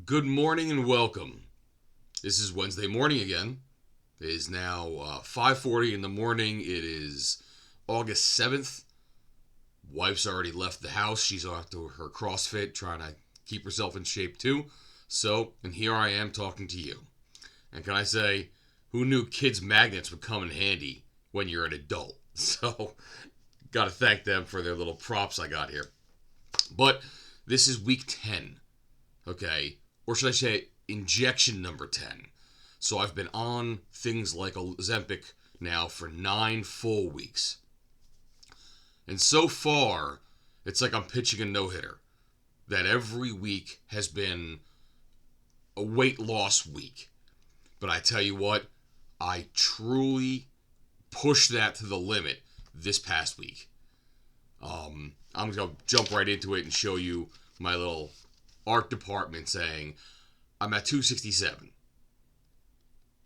Good morning and welcome. This is Wednesday morning again. It is now 5:40 in the morning. It is August 7th. Wife's already left the house. She's off to her CrossFit, trying to keep herself in shape too. And here I am talking to you. And can I say, who knew kids' magnets would come in handy when you're an adult? So, gotta thank them for their little props I got here. But this is week 10. Okay, or should I say injection number 10. So I've been on things like Ozempic now for 9 full weeks. And so far, it's like I'm pitching a no-hitter. That every week has been a weight loss week. But I tell you what, I truly pushed that to the limit this past week. I'm going to jump right into it and show you my little art department saying I'm at 267.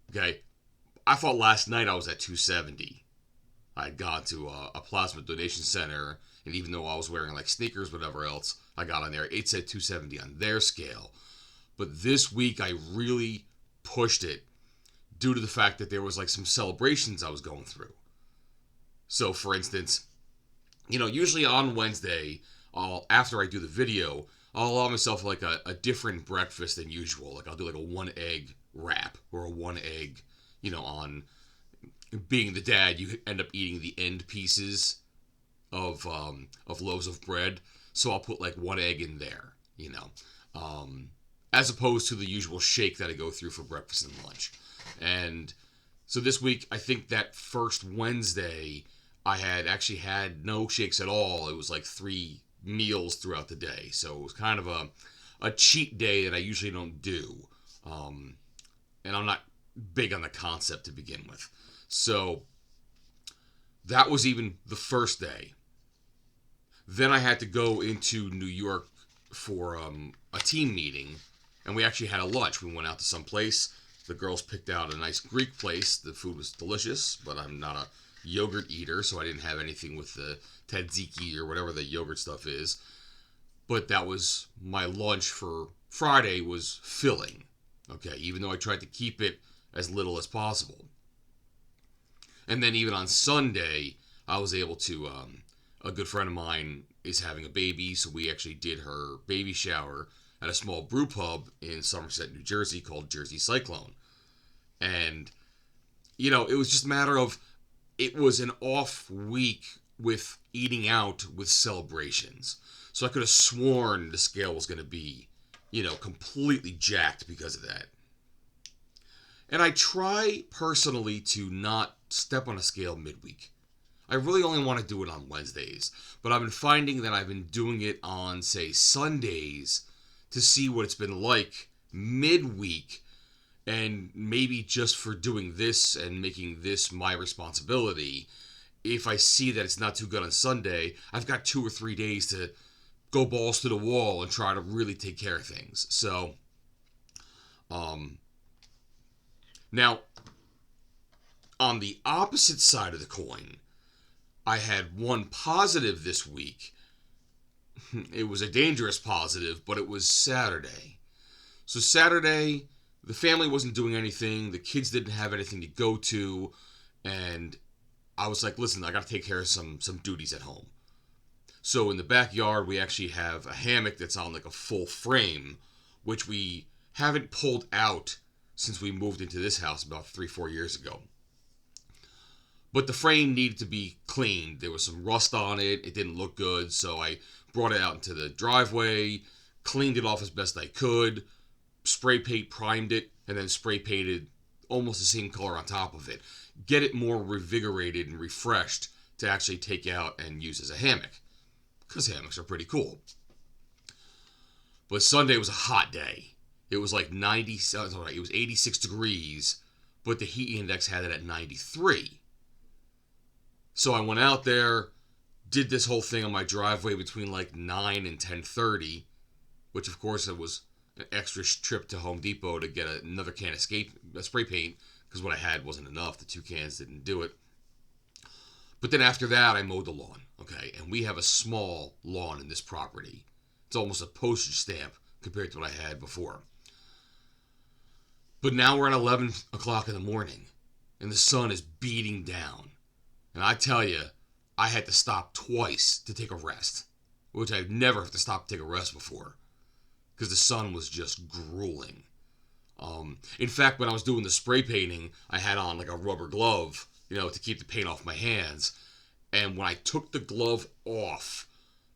Okay, I thought last night I was at 270. I had gone to a plasma donation center, and even though I was wearing like sneakers, whatever else I got on there, it said 270 on their scale. But this week I really pushed it due to the fact that there was like some celebrations I was going through. So, for instance, usually on Wednesday, after I do the video, I'll allow myself like a different breakfast than usual. Like I'll do like a 1 egg wrap or a 1 egg, on being the dad, you end up eating the end pieces of loaves of bread. So I'll put like 1 egg in there, as opposed to the usual shake that I go through for breakfast and lunch. And so this week, I think that first Wednesday, I had actually had no shakes at all. It was like 3 meals throughout the day. So it was kind of a cheat day that I usually don't do. And I'm not big on the concept to begin with. So that was even the first day. Then I had to go into New York for a team meeting, and we actually had a lunch. We went out to some place. The girls picked out a nice Greek place. The food was delicious, but I'm not a yogurt eater, so I didn't have anything with the tzatziki or whatever the yogurt stuff is. But that was my lunch for Friday, was filling. Okay, even though I tried to keep it as little as possible. And then even on Sunday, I was able to. A good friend of mine is having a baby, so we actually did her baby shower at a small brew pub in Somerset, New Jersey called Jersey Cyclone. And, it was just a matter of, it was an off week with eating out with celebrations. So I could have sworn the scale was going to be, completely jacked because of that. And I try personally to not step on a scale midweek. I really only want to do it on Wednesdays, but I've been finding that I've been doing it on, say, Sundays to see what it's been like midweek, and maybe just for doing this and making this my responsibility. If I see that it's not too good on Sunday, I've got 2 or 3 days to go balls to the wall and try to really take care of things. So, now, on the opposite side of the coin, I had one positive this week. It was a dangerous positive, but it was Saturday. So Saturday, the family wasn't doing anything. The kids didn't have anything to go to. And I was like, listen, I got to take care of some duties at home. So in the backyard, we actually have a hammock that's on like a full frame, which we haven't pulled out since we moved into this house about 3-4 years ago. But the frame needed to be cleaned. There was some rust on it. It didn't look good. So I brought it out into the driveway, cleaned it off as best I could, spray paint primed it, and then spray painted almost the same color on top of it. Get it more revigorated and refreshed to actually take out and use as a hammock. Because hammocks are pretty cool. But Sunday was a hot day. It was like it was 86 degrees, but the heat index had it at 93. So I went out there, did this whole thing on my driveway between like 9 and 10:30, which of course it was an extra trip to Home Depot to get another can of spray paint, because what I had wasn't enough. The 2 cans didn't do it. But then after that, I mowed the lawn, okay? And we have a small lawn in this property. It's almost a postage stamp compared to what I had before. But now we're at 11 o'clock in the morning, and the sun is beating down. And I tell you, I had to stop twice to take a rest, which I've never had to stop to take a rest before, because the sun was just grueling. In fact, when I was doing the spray painting, I had on like a rubber glove, to keep the paint off my hands. And when I took the glove off,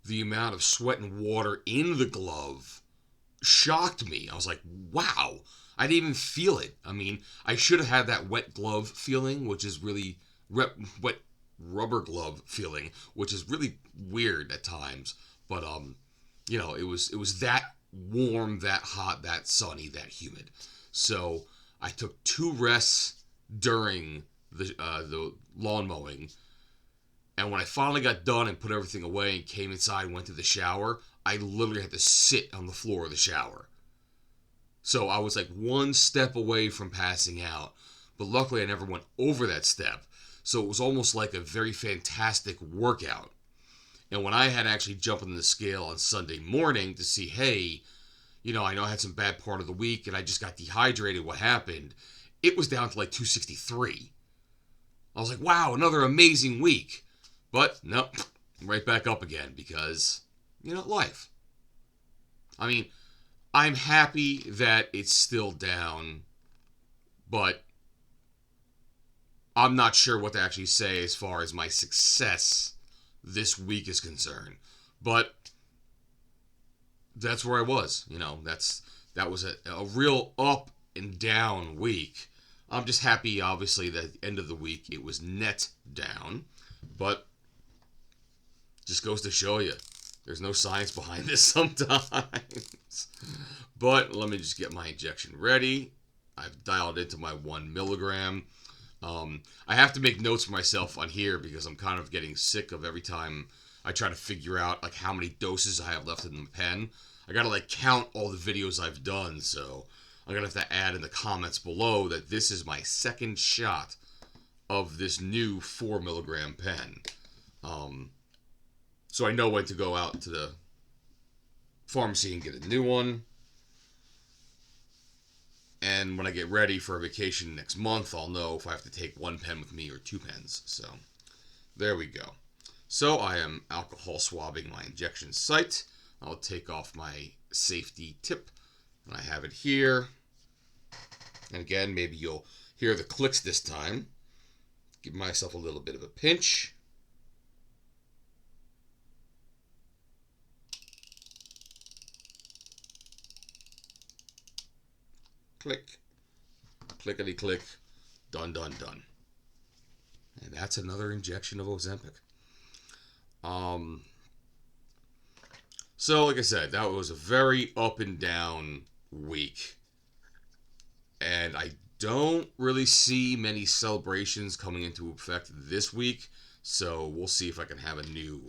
the amount of sweat and water in the glove shocked me. I was like, wow, I didn't even feel it. I mean, I should have had that wet glove feeling, which is really wet rubber glove feeling, which is really weird at times. But it was that warm, that hot, that sunny, that humid. So I took 2 rests during the lawn mowing, and when I finally got done and put everything away and came inside and went to the shower, I literally had to sit on the floor of the shower. So I was like 1 step away from passing out, but luckily I never went over that step. So it was almost like a very fantastic workout. And when I had actually jumped on the scale on Sunday morning to see, hey, I know I had some bad part of the week and I just got dehydrated, what happened? It was down to like 263. I was like, wow, another amazing week. But nope, right back up again because, life. I mean, I'm happy that it's still down, but I'm not sure what to actually say as far as my success this week is concerned. But that's where I was. That was a real up and down week. I'm just happy, obviously, that at the end of the week it was net down. But just goes to show you, there's no science behind this sometimes. But let me just get my injection ready. I've dialed into my 1 milligram. I have to make notes for myself on here because I'm kind of getting sick of every time I try to figure out like how many doses I have left in the pen. I gotta count all the videos I've done, so I'm gonna have to add in the comments below that this is my 2nd shot of this new 4 milligram pen. So I know when to go out to the pharmacy and get a new one. And when I get ready for a vacation next month, I'll know if I have to take 1 pen with me or 2 pens. So there we go. So I am alcohol swabbing my injection site. I'll take off my safety tip. And I have it here. And again, maybe you'll hear the clicks this time. Give myself a little bit of a pinch. Click. Clickety click. Done, done, done. And that's another injection of Ozempic. So, like I said, that was a very up and down week. And I don't really see many celebrations coming into effect this week. So, we'll see if I can have a new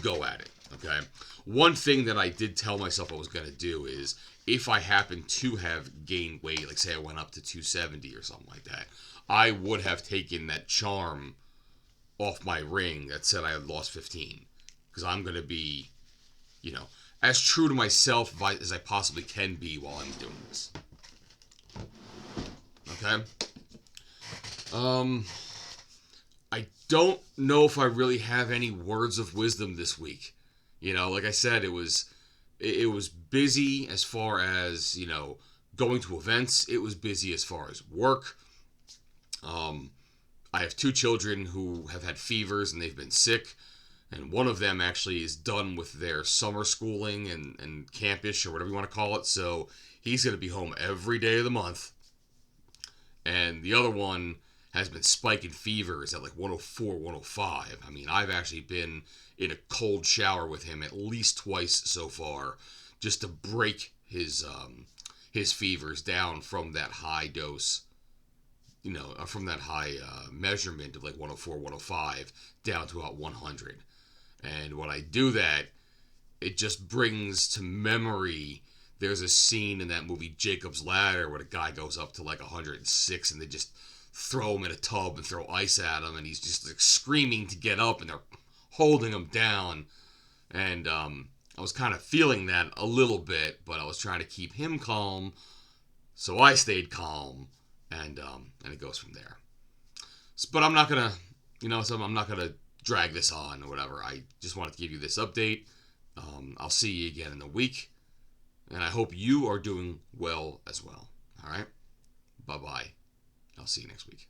go at it. Okay? One thing that I did tell myself I was going to do is if I happen to have gained weight, like say I went up to 270 or something like that, I would have taken that charm off my ring that said I had lost 15. Because I'm going to be, as true to myself as I possibly can be while I'm doing this. Okay? I don't know if I really have any words of wisdom this week. Like I said, it was busy as far as, going to events. It was busy as far as work. I have 2 children who have had fevers and they've been sick. And one of them actually is done with their summer schooling and campish or whatever you want to call it. So he's going to be home every day of the month. And the other one has been spiking fevers at like 104, 105. I mean, I've actually been in a cold shower with him at least twice so far just to break his fevers down from that high dose, from that high measurement of like 104, 105 down to about 100. And when I do that, it just brings to memory, there's a scene in that movie Jacob's Ladder where the guy goes up to like 106 and they just throw him in a tub and throw ice at him and he's just like screaming to get up and they're holding him down. And I was kind of feeling that a little bit, but I was trying to keep him calm So I stayed calm, and it goes from there. But I'm not gonna, I'm not gonna drag this on or whatever. I just wanted to give you this update. I'll see you again in a week, and I hope you are doing well as well. All right, bye bye. I'll see you next week.